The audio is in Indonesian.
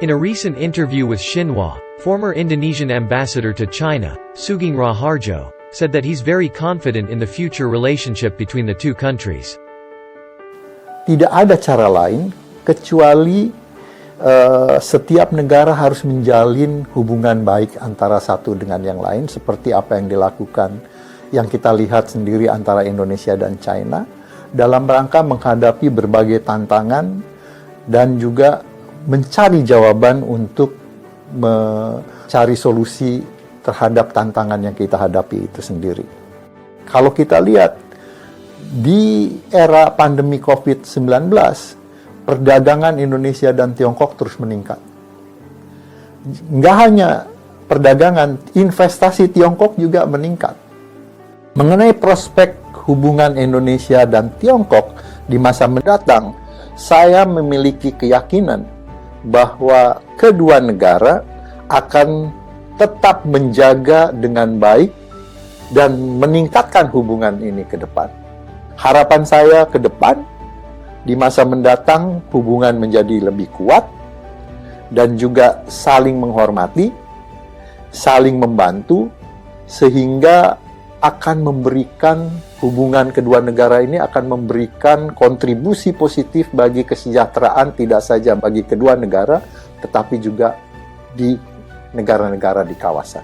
In a recent interview with Xinhua, former Indonesian ambassador to China, Sugeng Raharjo, said that he's very confident in the future relationship between the two countries. Tidak ada cara lain kecuali setiap negara harus menjalin hubungan baik antara satu dengan yang lain, seperti apa yang dilakukan, yang kita lihat sendiri antara Indonesia dan China, dalam rangka menghadapi berbagai tantangan dan juga mencari jawaban untuk mencari solusi terhadap tantangan yang kita hadapi itu sendiri. Kalau kita lihat, di era pandemi COVID-19, perdagangan Indonesia dan Tiongkok terus meningkat. Nggak hanya perdagangan, investasi Tiongkok juga meningkat. Mengenai prospek hubungan Indonesia dan Tiongkok di masa mendatang, saya memiliki keyakinan bahwa kedua negara akan tetap menjaga dengan baik dan meningkatkan hubungan ini ke depan. Harapan saya ke depan, di masa mendatang hubungan menjadi lebih kuat dan juga saling menghormati, saling membantu, sehingga akan memberikan hubungan kedua negara ini akan memberikan kontribusi positif bagi kesejahteraan tidak saja bagi kedua negara, tetapi juga di negara-negara di kawasan.